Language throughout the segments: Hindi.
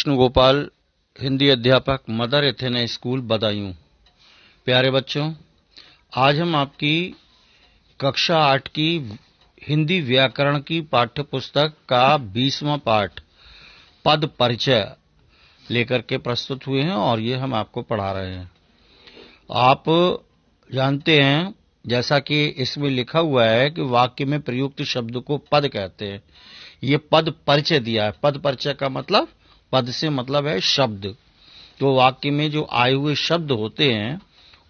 विष्णु गोपाल, हिंदी अध्यापक, मदर एथेना स्कूल, बदायूं। प्यारे बच्चों, आज हम आपकी कक्षा 8 की हिंदी व्याकरण की पाठ्य पुस्तक का 20वां पाठ पद परिचय लेकर के प्रस्तुत हुए हैं और ये हम आपको पढ़ा रहे हैं। आप जानते हैं, जैसा कि इसमें लिखा हुआ है कि वाक्य में प्रयुक्त शब्द को पद कहते हैं। ये पद परिचय दिया है। पद परिचय का मतलब, पद से मतलब है शब्द। तो वाक्य में जो आए हुए शब्द होते हैं,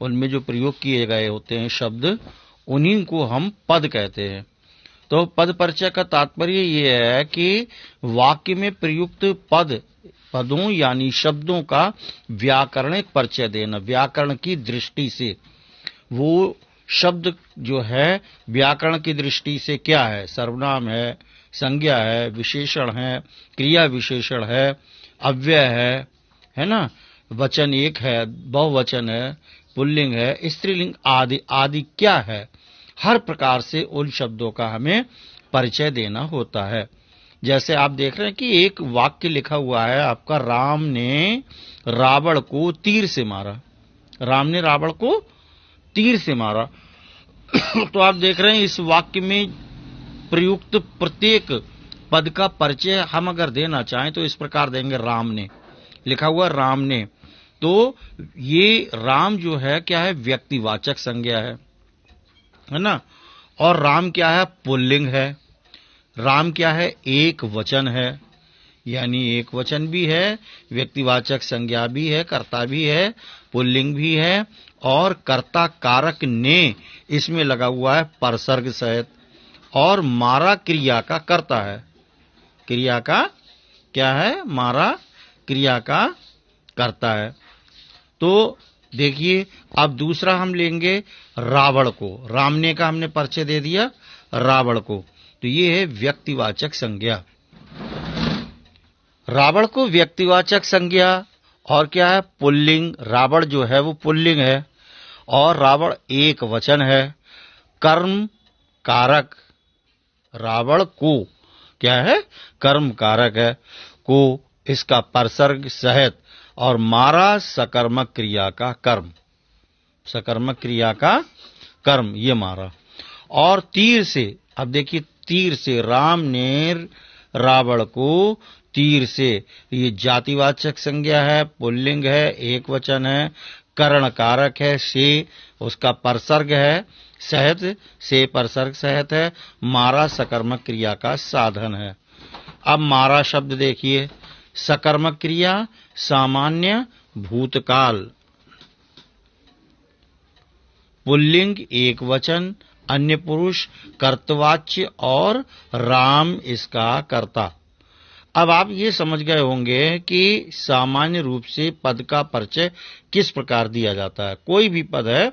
उनमें जो प्रयोग किए गए होते हैं शब्द, उन्हीं को हम पद कहते हैं। तो पद परिचय का तात्पर्य ये है कि वाक्य में प्रयुक्त पदों यानी शब्दों का व्याकरणिक परिचय देना। व्याकरण की दृष्टि से वो शब्द जो है व्याकरण की दृष्टि से क्या है, सर्वनाम है, संज्ञा है, विशेषण है, क्रिया विशेषण है, अव्यय है ना, वचन एक है, बहुवचन है, पुल्लिंग है, स्त्रीलिंग आदि आदि क्या है, हर प्रकार से उन शब्दों का हमें परिचय देना होता है। जैसे आप देख रहे हैं कि एक वाक्य लिखा हुआ है आपका, राम ने रावण को तीर से मारा। राम ने रावण को तीर से मारा। तो आप देख रहे हैं इस वाक्य में प्रयुक्त प्रत्येक पद का परिचय हम अगर देना चाहें तो इस प्रकार देंगे। राम ने लिखा हुआ, राम ने, तो ये राम जो है क्या है, व्यक्तिवाचक संज्ञा है ना। और राम क्या है, पुल्लिंग है। राम क्या है, एक वचन है, यानी एक वचन भी है, व्यक्तिवाचक संज्ञा भी है, कर्ता भी है, पुल्लिंग भी है, और कर्ता कारक ने इसमें लगा हुआ है परसर्ग सहित। और मारा क्रिया का कर्ता है। क्रिया का क्या है, मारा क्रिया का कर्ता है। तो देखिए, अब दूसरा हम लेंगे रावण को। राम ने का हमने परिचय दे दिया रावण को, तो ये है व्यक्तिवाचक संज्ञा। रावण को व्यक्तिवाचक संज्ञा, और क्या है, पुल्लिंग। रावण जो है वो पुल्लिंग है, और रावण एक वचन है। कर्म कारक, रावण को क्या है, कर्म कारक है, को इसका परसर्ग सहित, और मारा सकर्मक क्रिया का कर्म। सकर्मक क्रिया का कर्म, ये मारा। और तीर से, अब देखिए, तीर से, राम ने रावण को तीर से, ये जातिवाचक संज्ञा है, पुल्लिंग है, एक वचन है, करण कारक है, से उसका परसर्ग है सहित, से परसर्ग सहित है, मारा सकर्मक क्रिया का साधन है। अब मारा शब्द देखिए, सकर्मक क्रिया, सामान्य, भूतकाल, पुल्लिंग, एक वचन, अन्य पुरुष, कर्तवाच्य, और राम इसका कर्ता। अब आप ये समझ गए होंगे कि सामान्य रूप से पद का परिचय किस प्रकार दिया जाता है। कोई भी पद है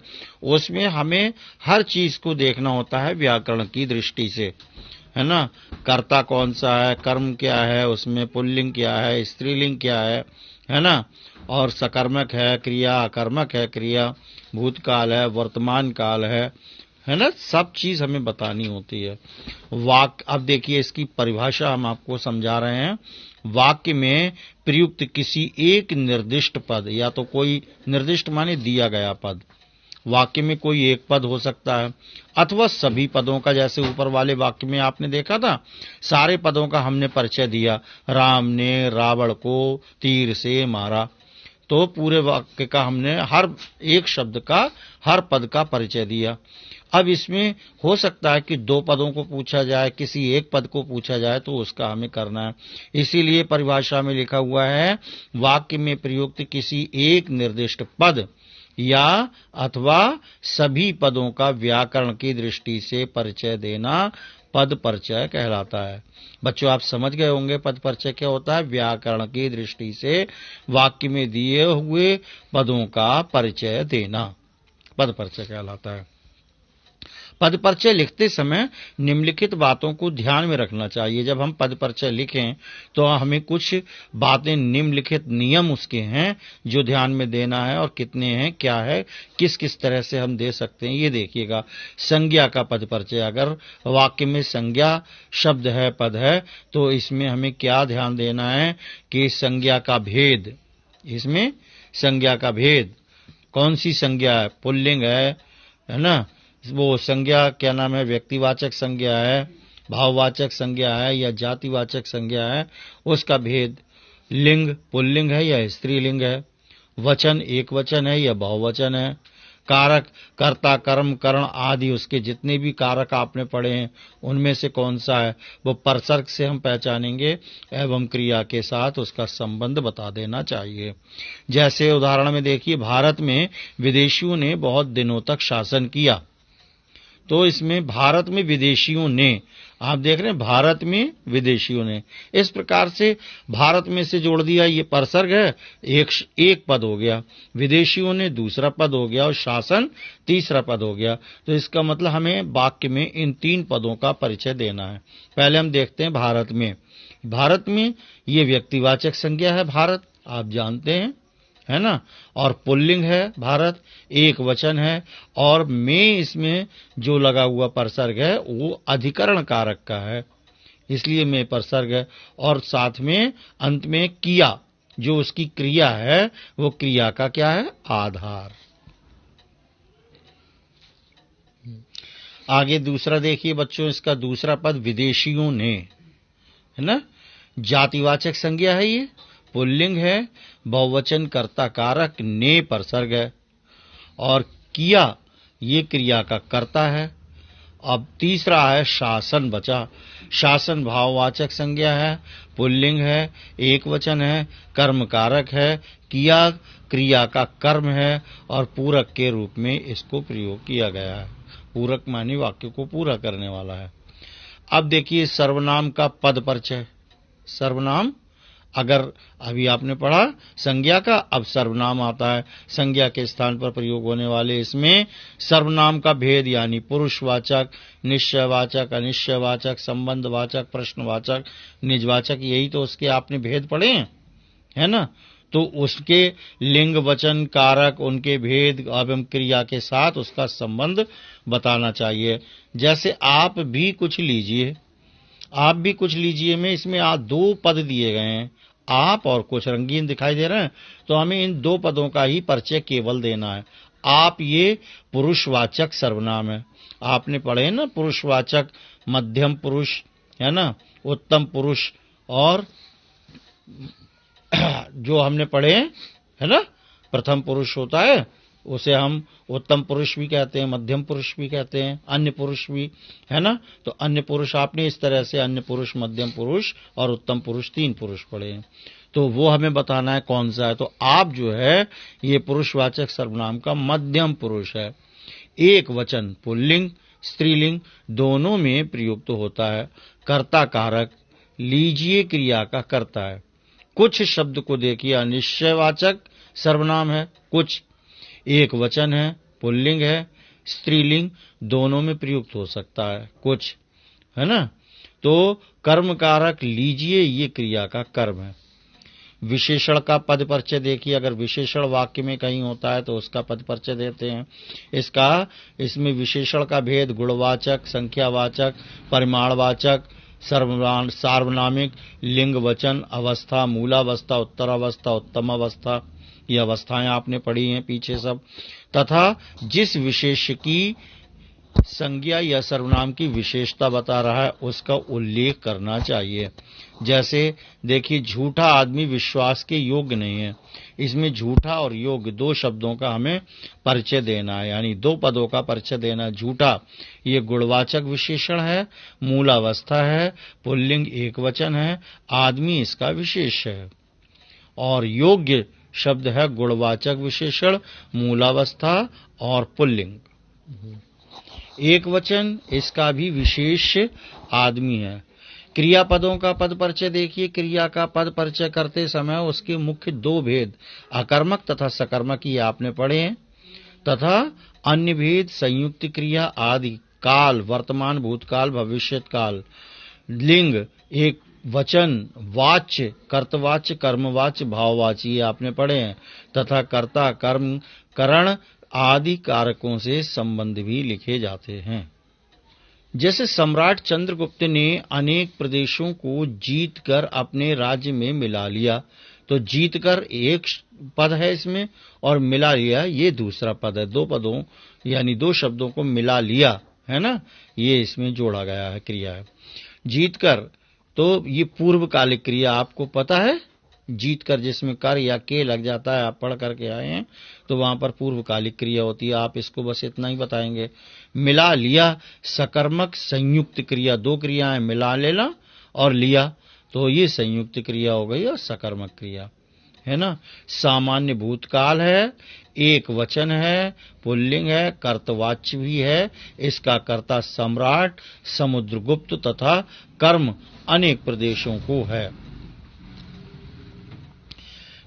उसमें हमें हर चीज को देखना होता है व्याकरण की दृष्टि से, है ना। कर्ता कौन सा है, कर्म क्या है, उसमें पुल्लिंग क्या है, स्त्रीलिंग क्या है ना, और सकर्मक है क्रिया, अकर्मक है क्रिया, भूतकाल है, वर्तमान काल है ना, सब चीज हमें बतानी होती है। अब देखिए इसकी परिभाषा हम आपको समझा रहे हैं। वाक्य में प्रयुक्त किसी एक निर्दिष्ट पद, या तो कोई निर्दिष्ट माने दिया गया पद, वाक्य में कोई एक पद हो सकता है, अथवा सभी पदों का, जैसे ऊपर वाले वाक्य में आपने देखा था, सारे पदों का हमने परिचय दिया। राम ने रावण को तीर से मारा, तो पूरे वाक्य का हमने हर एक शब्द का, हर पद का परिचय दिया। अब इसमें हो सकता है कि दो पदों को पूछा जाए, किसी एक पद को पूछा जाए, तो उसका हमें करना है। इसीलिए परिभाषा में लिखा हुआ है, वाक्य में प्रयुक्त किसी एक निर्दिष्ट पद या अथवा सभी पदों का व्याकरण की दृष्टि से परिचय देना पद परिचय कहलाता है। बच्चों, आप समझ गए होंगे पद परिचय क्या होता है। व्याकरण की दृष्टि से वाक्य में दिए हुए पदों का परिचय देना पद परिचय कहलाता है। पद परिचय लिखते समय निम्नलिखित बातों को ध्यान में रखना चाहिए। जब हम पद परिचय लिखें तो हमें कुछ बातें, निम्नलिखित नियम उसके हैं जो ध्यान में देना है, और कितने हैं, क्या है, किस किस तरह से हम दे सकते हैं, ये देखिएगा। संज्ञा का पद परिचय, अगर वाक्य में संज्ञा शब्द है, पद है, तो इसमें हमें क्या ध्यान देना है कि संज्ञा का भेद, इसमें संज्ञा का भेद, कौन सी संज्ञा है, पुल्लिंग है ना, वो संज्ञा क्या नाम है, व्यक्तिवाचक संज्ञा है, भाववाचक संज्ञा है या जातिवाचक संज्ञा है, उसका भेद, लिंग पुल्लिंग है या स्त्रीलिंग है, वचन एक वचन है या बहुवचन है, कारक, कर्ता, कर्म, करण आदि उसके जितने भी कारक आपने पढ़े हैं उनमें से कौन सा है, वो परसर्ग से हम पहचानेंगे एवं क्रिया के साथ उसका संबंध बता देना चाहिए। जैसे उदाहरण में देखिए, भारत में विदेशियों ने बहुत दिनों तक शासन किया, तो इसमें भारत में विदेशियों ने, आप देख रहे हैं भारत में विदेशियों ने, इस प्रकार से भारत में से जोड़ दिया, ये परसर्ग है, एक पद हो गया, विदेशियों ने दूसरा पद हो गया और शासन तीसरा पद हो गया। तो इसका मतलब हमें वाक्य में इन तीन पदों का परिचय देना है। पहले हम देखते हैं भारत में। भारत में ये व्यक्तिवाचक संज्ञा है भारत, आप जानते हैं, है ना, और पुल्लिंग है भारत, एक वचन है, और में इसमें जो लगा हुआ परसर्ग है वो अधिकरण कारक का है, इसलिए में परसर्ग है, और साथ में अंत में किया, जो उसकी क्रिया है वो क्रिया का क्या है, आधार। आगे दूसरा देखिए बच्चों, इसका दूसरा पद विदेशियों ने, है ना, जातिवाचक संज्ञा है, ये पुल्लिंग है, बहुवचन कर्ता कारक, ने परसर्ग है, और किया ये क्रिया का कर्ता है। अब तीसरा है शासन बचा, शासन भाववाचक संज्ञा है, पुल्लिंग है, एक वचन है, कर्म कारक है, किया क्रिया का कर्म है, और पूरक के रूप में इसको प्रयोग किया गया है। पूरक मानी वाक्य को पूरा करने वाला है। अब देखिए सर्वनाम का पद परिचय। सर्वनाम, अगर अभी आपने पढ़ा संज्ञा का, अब सर्वनाम आता है, संज्ञा के स्थान पर प्रयोग होने वाले इसमें सर्वनाम का भेद, यानी पुरुषवाचक, निश्चयवाचक, अनिश्चयवाचक, संबंधवाचक, प्रश्नवाचक, निजवाचक, यही तो उसके आपने भेद पढ़े हैं, है ना। तो उसके लिंग, वचन, कारक, उनके भेद एवं क्रिया के साथ उसका संबंध बताना चाहिए। जैसे आप भी कुछ लीजिए, आप भी कुछ लीजिए में इसमें दो पद दिए गए हैं, आप और कुछ रंगीन दिखाई दे रहे हैं, तो हमें इन दो पदों का ही परिचय केवल देना है। आप ये पुरुषवाचक सर्वनाम है, आपने पढ़े ना, पुरुषवाचक, मध्यम पुरुष, है ना, उत्तम पुरुष, और जो हमने पढ़े है ना, प्रथम पुरुष होता है उसे हम उत्तम पुरुष भी कहते हैं, मध्यम पुरुष भी कहते हैं, अन्य पुरुष भी, है ना। तो अन्य पुरुष आपने इस तरह से अन्य पुरुष, मध्यम पुरुष और उत्तम पुरुष, तीन पुरुष पढ़े हैं, तो वो हमें बताना है कौन सा है। तो आप जो है ये पुरुषवाचक सर्वनाम का मध्यम पुरुष है, एक वचन, पुल्लिंग स्त्रीलिंग दोनों में प्रयुक्त होता है, कर्ता कारक, लीजिए क्रिया का कर्ता है। कुछ शब्द को देखिए अनिश्चयवाचक सर्वनाम है, कुछ एक वचन है, पुल्लिंग है, स्त्रीलिंग दोनों में प्रयुक्त हो सकता है, कुछ, है ना। तो कर्म कारक लीजिए ये क्रिया का कर्म है। विशेषण का पद परिचय देखिए, अगर विशेषण वाक्य में कहीं होता है तो उसका पद परिचय देते हैं। इसमें विशेषण का भेद गुणवाचक, संख्यावाचक, परिमाणवाचक, सार्वनामिक, लिंग, वचन, अवस्था, मूलावस्था, उत्तरावस्था, उत्तम अवस्था, ये अवस्थाएं आपने पढ़ी हैं पीछे सब, तथा जिस विशेष की संज्ञा या सर्वनाम की विशेषता बता रहा है उसका उल्लेख करना चाहिए। जैसे देखिए झूठा आदमी विश्वास के योग्य नहीं है, इसमें झूठा और योग्य दो शब्दों का हमें परिचय देना है, यानी दो पदों का परिचय देना है। झूठा ये गुणवाचक विशेषण है, मूलावस्था है, पुल्लिंग एक वचन है, आदमी इसका विशेष है, और योग्य शब्द है गुणवाचक विशेषण, मूलावस्था और पुल्लिंग एक वचन, इसका भी विशेष आदमी है। क्रियापदों का पद परिचय देखिए, क्रिया का पद परिचय करते समय उसके मुख्य दो भेद अकर्मक तथा सकर्मक ये आपने पढ़े हैं, तथा अन्य भेद संयुक्त क्रिया आदि काल वर्तमान भूतकाल भविष्यत काल, लिंग एक वचन, वाच्य कर्तवाच्य कर्मवाच्य भाववाच्य ये आपने पढ़े हैं, तथा कर्ता कर्म करण आदि कारकों से संबंध भी लिखे जाते हैं। जैसे सम्राट चंद्रगुप्त ने अनेक प्रदेशों को जीतकर अपने राज्य में मिला लिया, तो जीतकर एक पद है इसमें और मिला लिया ये दूसरा पद है। दो पदों यानी दो शब्दों को मिला लिया है ना, ये इसमें जोड़ा गया है, क्रिया है। जीतकर तो ये पूर्वकालिक क्रिया आपको पता है, जीतकर जिसमें कर या के लग जाता है, आप पढ़ करके आए हैं, तो वहां पर पूर्वकालिक क्रिया होती है। आप इसको बस इतना ही बताएंगे। मिला लिया सकर्मक संयुक्त क्रिया, दो क्रियाएं मिला लेना और लिया, तो ये संयुक्त क्रिया हो गई और सकर्मक क्रिया है ना। सामान्य भूतकाल है, एक वचन है, पुल्लिंग है, कर्तवाच्य भी है, इसका कर्ता सम्राट समुद्रगुप्त तथा कर्म अनेक प्रदेशों को है।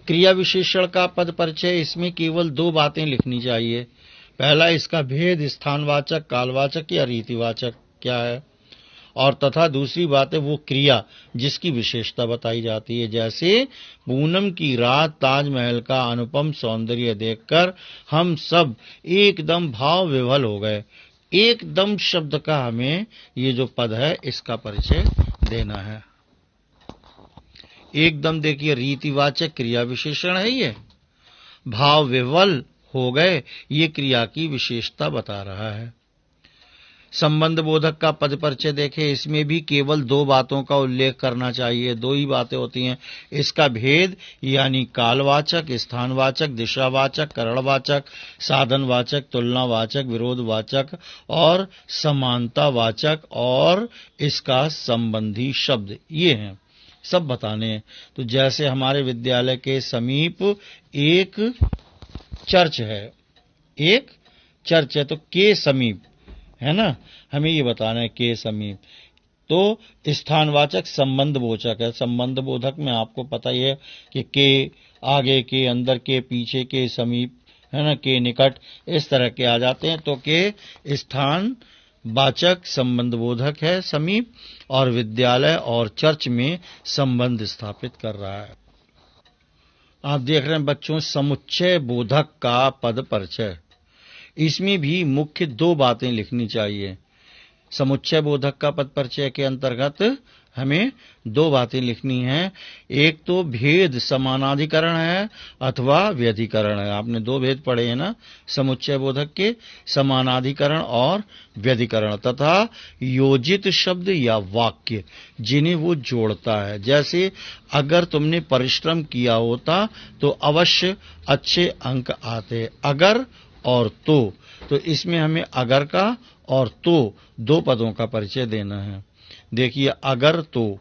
क्रिया विशेषण का पद परिचय, इसमें केवल दो बातें लिखनी चाहिए। पहला, इसका भेद स्थानवाचक कालवाचक या रीतिवाचक क्या है, और तथा दूसरी बात है वो क्रिया जिसकी विशेषता बताई जाती है। जैसे पूनम की रात ताजमहल का अनुपम सौंदर्य देखकर हम सब एकदम भाव विह्वल हो गए। एकदम शब्द का हमें ये जो पद है इसका परिचय देना है। एकदम देखिए रीतिवाचक क्रिया विशेषण है, ये भाव विह्वल हो गए ये क्रिया की विशेषता बता रहा है। संबंध बोधक का पद परिचय देखें, इसमें भी केवल दो बातों का उल्लेख करना चाहिए, दो ही बातें होती हैं। इसका भेद यानी कालवाचक, स्थानवाचक, दिशावाचक, करणवाचक, साधनवाचक, तुलनावाचक, विरोधवाचक और समानतावाचक, और इसका संबंधी शब्द ये हैं, सब बताने हैं। तो जैसे हमारे विद्यालय के समीप एक चर्च है, एक चर्च है, तो के समीप है ना, हमें ये बताना है के समीप। तो स्थानवाचक संबंध बोधक है। संबंध बोधक में आपको पता ही है कि के आगे के, अंदर के, पीछे के, समीप है ना, के निकट, इस तरह के आ जाते हैं। तो के स्थान वाचक संबंध बोधक है समीप, और विद्यालय और चर्च में संबंध स्थापित कर रहा है। आप देख रहे हैं बच्चों, समुच्चय बोधक का पद परिचय, इसमें भी मुख्य दो बातें लिखनी चाहिए। समुच्चय बोधक का पद परिचय के अंतर्गत हमें दो बातें लिखनी हैं। एक तो भेद समानाधिकरण है अथवा व्यधिकरण है। आपने दो भेद पढ़े हैं ना समुच्चय बोधक के, समानाधिकरण और व्यधिकरण, तथा योजित शब्द या वाक्य जिन्हें वो जोड़ता है। जैसे अगर तुमने परिश्रम किया होता तो अवश्य अच्छे अंक आते। अगर और तो इसमें हमें अगर का और तो दो पदों का परिचय देना है। देखिए, अगर तो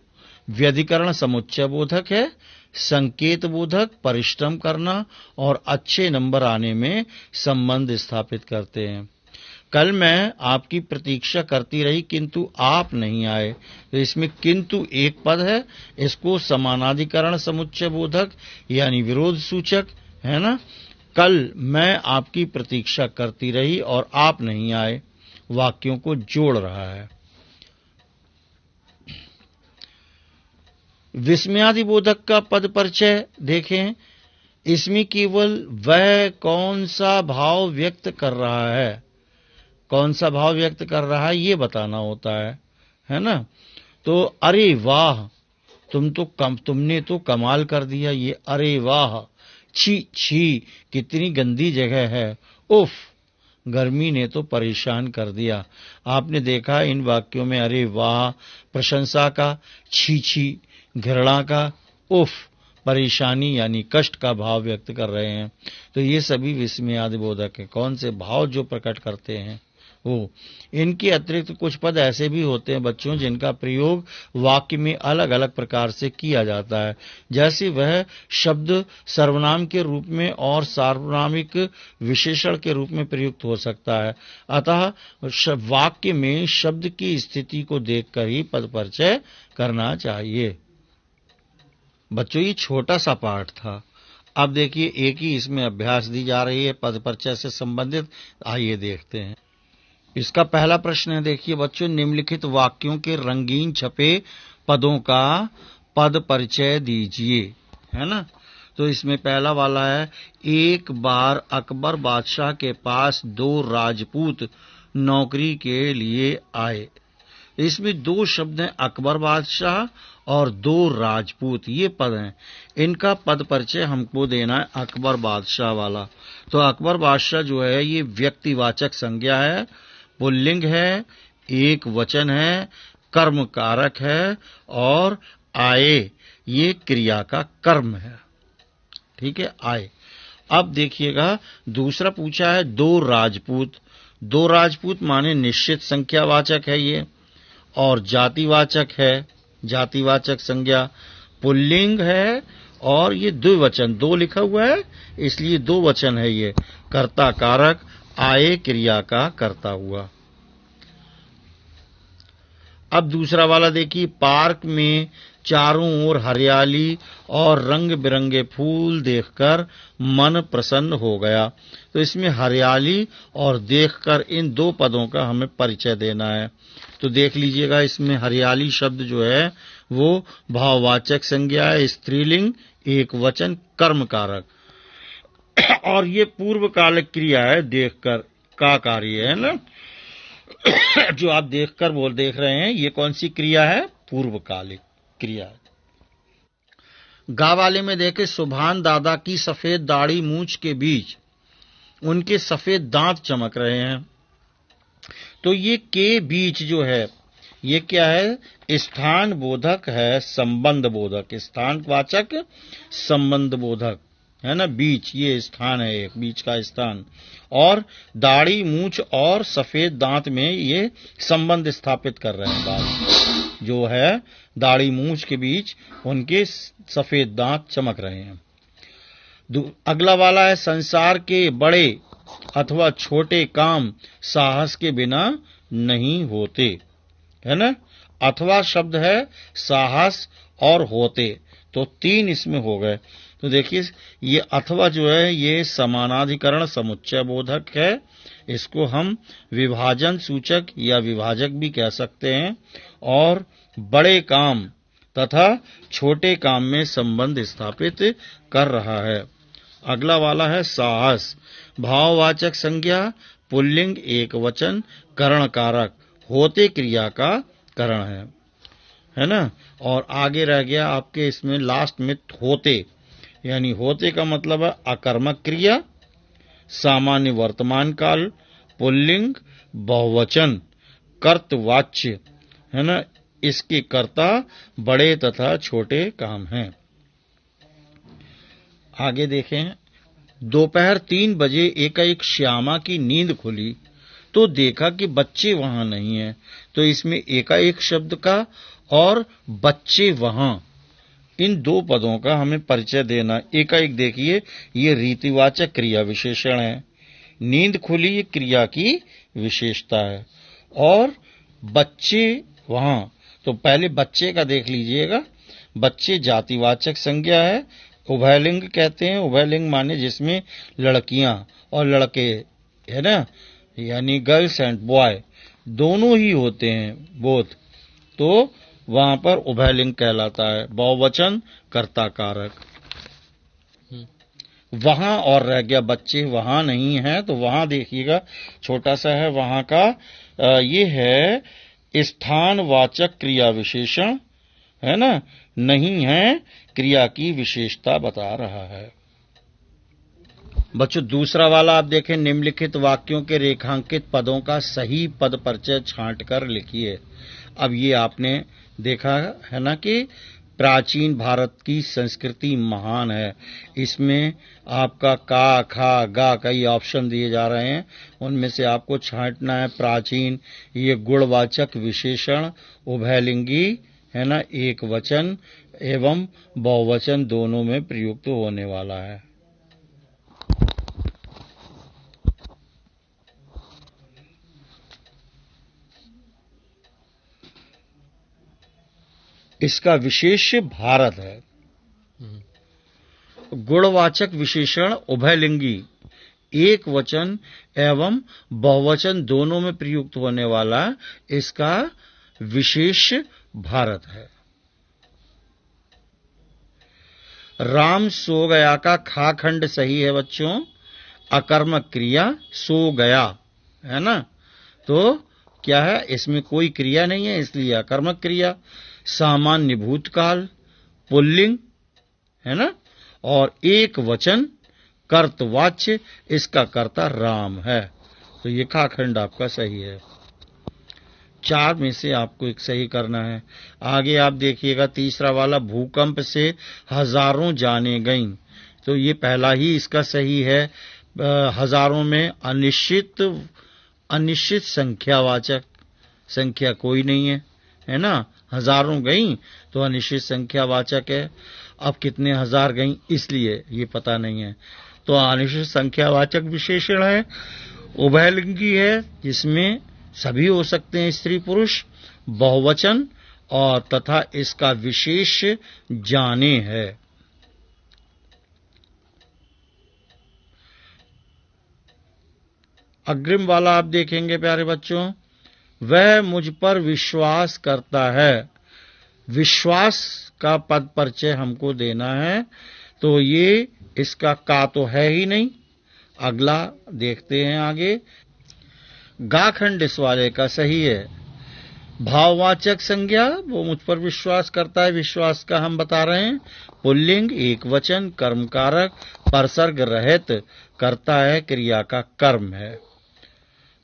व्यधिकरण समुच्चय बोधक है, संकेत बोधक परिश्रम करना और अच्छे नंबर आने में संबंध स्थापित करते हैं। कल मैं आपकी प्रतीक्षा करती रही किंतु आप नहीं आए, तो इसमें किंतु एक पद है, इसको समानाधिकरण समुच्चय बोधक यानी विरोध सूचक है ना। कल मैं आपकी प्रतीक्षा करती रही और आप नहीं आए, वाक्यों को जोड़ रहा है। विस्मयादिबोधक का पद परिचय देखें, इसमें केवल वह कौन सा भाव व्यक्त कर रहा है, कौन सा भाव व्यक्त कर रहा है ये बताना होता है ना। तो अरे वाह, तुमने तो कमाल कर दिया, ये अरे वाह, छी छी कितनी गंदी जगह है, उफ गर्मी ने तो परेशान कर दिया। आपने देखा इन वाक्यों में अरे वाह प्रशंसा का, छी छी घृणा का, उफ परेशानी यानी कष्ट का भाव व्यक्त कर रहे हैं। तो ये सभी विस्मयादिबोधक है। कौन से भाव जो प्रकट करते हैं वो। इनके अतिरिक्त कुछ पद ऐसे भी होते हैं बच्चों जिनका प्रयोग वाक्य में अलग अलग प्रकार से किया जाता है। जैसे वह शब्द सर्वनाम के रूप में और सार्वनामिक विशेषण के रूप में प्रयुक्त हो सकता है। अतः वाक्य में शब्द की स्थिति को देखकर ही पद परिचय करना चाहिए। बच्चों, ये छोटा सा पाठ था। अब देखिए एक ही इसमें अभ्यास दी जा रही है पद परिचय से संबंधित। आइए देखते हैं। इसका पहला प्रश्न है, देखिए बच्चों, निम्नलिखित वाक्यों के रंगीन छपे पदों का पद परिचय दीजिए, है ना। तो इसमें पहला वाला है, एक बार अकबर बादशाह के पास 2 राजपूत नौकरी के लिए आए। इसमें 2 शब्द हैं, अकबर बादशाह और 2 राजपूत, ये पद हैं। इनका पद परिचय हमको देना है, अकबर बादशाह वाला। तो अकबर बादशाह जो है ये व्यक्तिवाचक संज्ञा है, पुल्लिंग है, एक वचन है, कर्म कारक है, और आए ये क्रिया का कर्म है। ठीक है, आए। अब देखिएगा दूसरा पूछा है, 2 राजपूत। 2 राजपूत माने निश्चित संख्यावाचक है ये, और जातिवाचक है, जातिवाचक संज्ञा, पुल्लिंग है, और ये द्विवचन, 2 लिखा हुआ है इसलिए 2 वचन है ये, कर्ता कारक, आए क्रिया का कर्ता हुआ। अब दूसरा वाला देखिए, पार्क में चारों ओर हरियाली और रंग बिरंगे फूल देखकर मन प्रसन्न हो गया। तो इसमें हरियाली और देखकर इन 2 पदों का हमें परिचय देना है। तो देख लीजिएगा, इसमें हरियाली शब्द जो है वो भाववाचक संज्ञा है, स्त्रीलिंग, एक वचन, कर्म कारक, और ये पूर्वकालिक क्रिया है, देखकर का कार्य है ना। जो आप देखकर देख रहे हैं, ये कौन सी क्रिया है? पूर्वकालिक क्रिया। गा वाले में देखे, सुभान दादा की सफेद दाढ़ी मूंछ के बीच उनके सफेद दांत चमक रहे हैं। तो ये के बीच जो है ये क्या है? स्थान बोधक है, संबंध बोधक, स्थानवाचक संबंध बोधक है ना। बीच ये स्थान है, एक बीच का स्थान, और दाढ़ी मूंछ और सफेद दांत में ये संबंध स्थापित कर रहे हैं। बात जो है दाढ़ी मूंछ के बीच उनके सफेद दांत चमक रहे हैं। अगला वाला है, संसार के बड़े अथवा छोटे काम साहस के बिना नहीं होते, है ना। अथवा शब्द है, साहस और होते, तो 3 इसमें हो गए। तो देखिए ये अथवा जो है ये समानाधिकरण समुच्चय बोधक है, इसको हम विभाजन सूचक या विभाजक भी कह सकते हैं, और बड़े काम तथा छोटे काम में संबंध स्थापित कर रहा है। अगला वाला है साहस, भाववाचक संज्ञा, पुल्लिंग, एक वचन, करण कारक, होते क्रिया का करण है ना। और आगे रह गया आपके इसमें लास्ट में होते, यानी होते का मतलब है अकर्मक क्रिया, सामान्य वर्तमान काल, पुल्लिंग, बहुवचन, कर्तवाच्य, है ना। इसके कर्ता बड़े तथा छोटे काम हैं। आगे देखें, दोपहर 3 बजे एकाएक श्यामा की नींद खुली तो देखा कि बच्चे वहां नहीं हैं। तो इसमें एकाएक शब्द का और बच्चे वहां, इन 2 पदों का हमें परिचय देना। एकाएक देखिए ये रीतिवाचक क्रिया विशेषण है, नींद खुली ये क्रिया की विशेषता है, और बच्चे वहां, तो पहले बच्चे का देख लीजिएगा। बच्चे जातिवाचक संज्ञा है, उभयलिंग कहते हैं। उभयलिंग माने जिसमें लड़कियां और लड़के, है ना, यानी गर्ल्स एंड बॉय दोनों ही होते हैं, बोथ, तो वहां पर उभयलिंग कहलाता है। बहुवचन कर्ता कारक। वहां और रह गया बच्चे वहां नहीं है, तो वहां देखिएगा छोटा सा है वहां का, ये है स्थानवाचक क्रिया विशेषण, है ना, नहीं है क्रिया की विशेषता बता रहा है। बच्चों दूसरा वाला आप देखें, निम्नलिखित वाक्यों के रेखांकित पदों का सही पद परिचय छांटकर लिखिए। अब ये आपने देखा है ना कि प्राचीन भारत की संस्कृति महान है, इसमें आपका का, खा, गा कई ऑप्शन दिए जा रहे हैं, उनमें से आपको छांटना है प्राचीन, ये गुणवाचक विशेषण उभयलिंगी, है ना, एक वचन एवं बहुवचन दोनों में प्रयुक्त होने वाला है। इसका विशेष्य भारत है। गुणवाचक विशेषण उभयलिंगी, एक वचन एवं बहुवचन दोनों में प्रयुक्त होने वाला इसका विशेष भारत है। राम सो गया का खा खंड सही है बच्चों, अकर्मक क्रिया सो गया है ना, तो क्या है, इसमें कोई क्रिया नहीं है इसलिए अकर्मक क्रिया। सामान्य भूतकाल पुल्लिंग है ना, और एक वचन कर्तवाच्य, इसका कर्ता राम है, तो ये खा खंड आपका सही है। 4 में से आपको एक सही करना है। आगे आप देखिएगा तीसरा वाला, भूकंप से हजारों जाने गईं, तो ये पहला ही इसका सही है। हजारों में अनिश्चित संख्यावाचक, संख्या कोई नहीं है ना, हजारों गईं तो अनिश्चित संख्यावाचक है। अब कितने हजार गईं इसलिए ये पता नहीं है, तो अनिश्चित संख्यावाचक विशेषण है, उभयलिंगी है, जिसमें सभी हो सकते हैं स्त्री पुरुष, बहुवचन और तथा इसका विशेष जाने है। अग्रिम वाला आप देखेंगे प्यारे बच्चों, वह मुझ पर विश्वास करता है। विश्वास का पद परिचय हमको देना है, तो ये इसका का तो है ही नहीं। अगला देखते हैं आगे, गाखंड इस वाले का सही है। भाववाचक संज्ञा, वो मुझ पर विश्वास करता है, विश्वास का हम बता रहे हैं। पुल्लिंग एक वचन, कर्मकारक, परसर्ग रहित, करता है, क्रिया का कर्म है।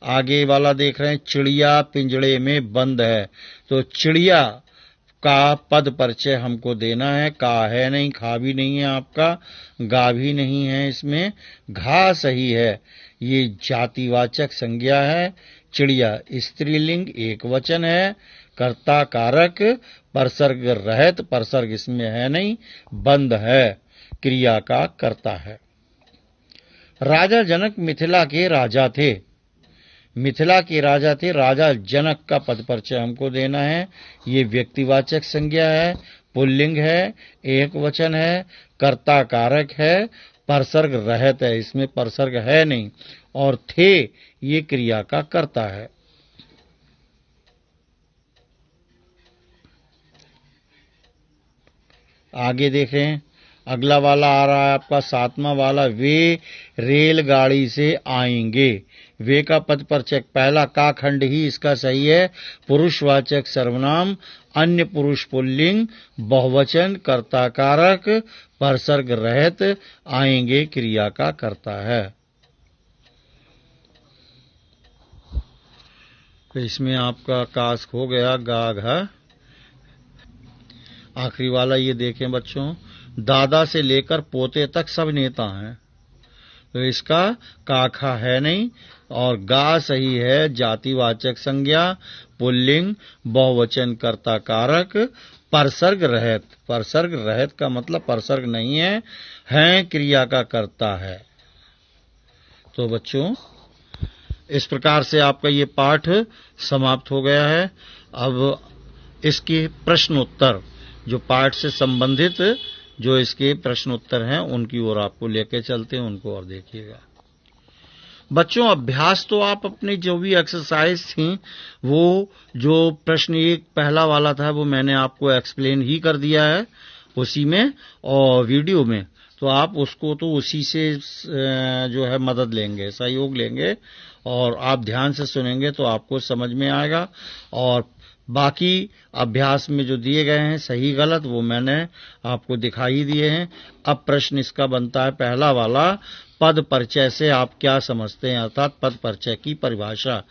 आगे वाला देख रहे हैं, चिड़िया पिंजड़े में बंद है, तो चिड़िया का पद परिचय हमको देना है। का है नहीं, खा भी नहीं है आपका, गा भी नहीं है इसमें, घा सही है। ये जातिवाचक संज्ञा है। चिड़िया स्त्रीलिंग एक वचन है, कर्ता कारक, परसर्ग रहित, परसर्ग इसमें है नहीं, बंद है, क्रिया का कर्ता है। राजा जनक मिथिला के राजा थे, मिथिला के राजा थे, राजा जनक का पद परिचय हमको देना है। ये व्यक्तिवाचक संज्ञा है, पुल्लिंग है, एक वचन है, कर्ता कारक है, परसर्ग रहित है, इसमें परसर्ग है नहीं, और थे ये क्रिया का कर्ता है। आगे देखें, अगला वाला आ रहा है आपका 7वां वाला, वे रेलगाड़ी से आएंगे। वे का पद परिचय पहला का खंड ही इसका सही है। पुरुषवाचक सर्वनाम, अन्य पुरुष पुल्लिंग, बहुवचन, कर्ता कारक, परसर्ग रहित, आएंगे क्रिया का कर्ता है। तो इसमें आपका कास हो गया, गाघ। आखिरी वाला ये देखें बच्चों, दादा से लेकर पोते तक सब नेता हैं, तो इसका काखा है नहीं, और गा सही है। जातिवाचक संज्ञा, पुल्लिंग, बहुवचन, कर्ता कारक, परसर्ग रहित, परसर्ग रहित का मतलब परसर्ग नहीं है क्रिया का कर्ता है। तो बच्चों इस प्रकार से आपका ये पाठ समाप्त हो गया है। अब इसके प्रश्नोत्तर, जो पाठ से संबंधित जो इसके प्रश्नोत्तर हैं उनकी ओर आपको लेके चलते हैं, उनको और देखिएगा। बच्चों अभ्यास तो आप अपनी जो भी एक्सरसाइज थी, वो जो प्रश्न एक पहला वाला था वो मैंने आपको एक्सप्लेन ही कर दिया है उसी में और वीडियो में, तो आप उसको तो उसी से जो है मदद लेंगे, सहयोग लेंगे, और आप ध्यान से सुनेंगे तो आपको समझ में आएगा। और बाकी अभ्यास में जो दिए गए हैं सही गलत वो मैंने आपको दिखाई दिए हैं। अब प्रश्न इसका बनता है पहला वाला, पद परिचय से आप क्या समझते हैं, अर्थात पद परिचय की परिभाषा।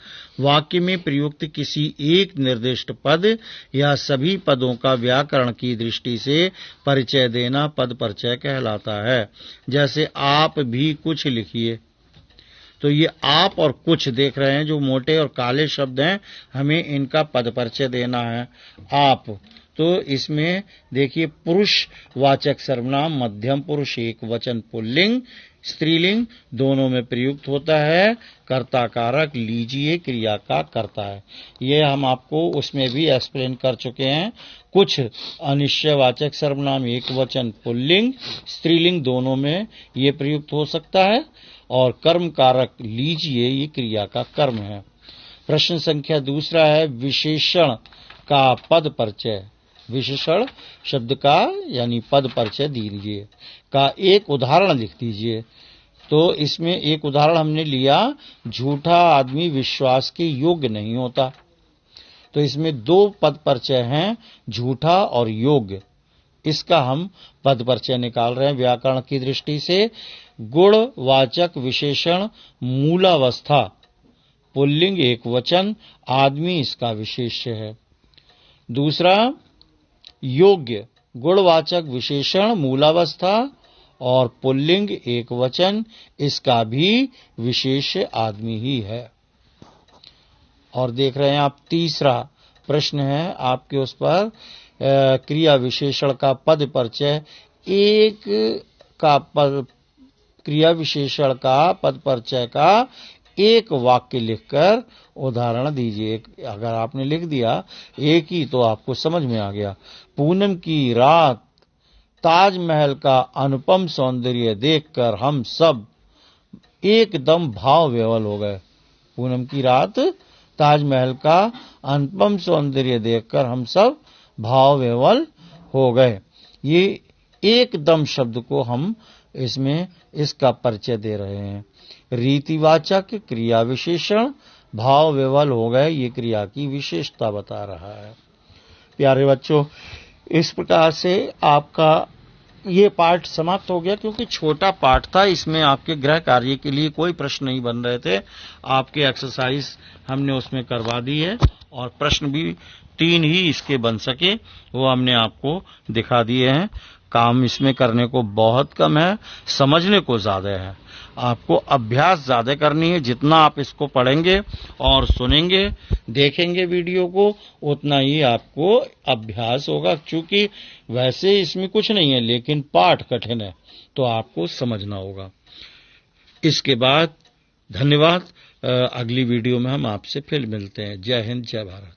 वाक्य में प्रयुक्त किसी एक निर्दिष्ट पद या सभी पदों का व्याकरण की दृष्टि से परिचय देना पद परिचय कहलाता है। जैसे आप भी कुछ लिखिए, तो ये आप और कुछ देख रहे हैं जो मोटे और काले शब्द हैं, हमें इनका पद परिचय देना है। आप, तो इसमें देखिए पुरुष वाचक सर्वनाम मध्यम पुरुष एक वचन पुल्लिंग स्त्रीलिंग दोनों में प्रयुक्त होता है। कर्ता कारक लीजिए क्रिया का करता है। ये हम आपको उसमें भी एक्सप्लेन कर चुके हैं। कुछ अनिश्चयवाचक सर्वनाम एक वचन पुल्लिंग स्त्रीलिंग दोनों में ये प्रयुक्त हो सकता है। और कर्म कारक लीजिए ये क्रिया का कर्म है। प्रश्न संख्या दूसरा है विशेषण का पद परिचय। विशेषण शब्द का यानी पद परिचय दीजिए का एक उदाहरण लिख दीजिए। तो इसमें एक उदाहरण हमने लिया झूठा आदमी विश्वास के योग्य नहीं होता। तो इसमें दो पद परिचय हैं झूठा और योग्य। इसका हम पद परिचय निकाल रहे हैं व्याकरण की दृष्टि से। गुणवाचक विशेषण मूलावस्था पुल्लिंग एक वचन आदमी इसका विशेष्य है। दूसरा योग्य गुणवाचक विशेषण मूलावस्था और पुल्लिंग एक वचन इसका भी विशेष्य आदमी ही है। और देख रहे हैं आप तीसरा प्रश्न है आपके उस पर क्रिया विशेषण का पद परिचय एक का पद क्रिया विशेषण का पद परिचय का एक वाक्य लिखकर उदाहरण दीजिए। अगर आपने लिख दिया एक ही तो आपको समझ में आ गया। पूनम की रात ताजमहल का अनुपम सौंदर्य देखकर हम सब एकदम भाव विह्वल हो गए। पूनम की रात ताजमहल का अनुपम सौंदर्य देखकर हम सब भाव विह्वल हो गए। ये एकदम शब्द को हम इसमें इसका परिचय दे रहे हैं। रीतिवाचक क्रिया विशेषण भाव विह्वल हो गए ये क्रिया की विशेषता बता रहा है। प्यारे बच्चों इस प्रकार से आपका ये पाठ समाप्त हो गया। क्योंकि छोटा पाठ था इसमें आपके गृह कार्य के लिए कोई प्रश्न नहीं बन रहे थे। आपके एक्सरसाइज हमने उसमें करवा दी है और प्रश्न भी 3 ही इसके बन सके वो हमने आपको दिखा दिए हैं। काम इसमें करने को बहुत कम है समझने को ज्यादा है। आपको अभ्यास ज्यादा करनी है। जितना आप इसको पढ़ेंगे और सुनेंगे देखेंगे वीडियो को उतना ही आपको अभ्यास होगा। क्योंकि वैसे इसमें कुछ नहीं है लेकिन पाठ कठिन है तो आपको समझना होगा। इसके बाद धन्यवाद। अगली वीडियो में हम आपसे फिर मिलते हैं। जय हिंद जय भारत।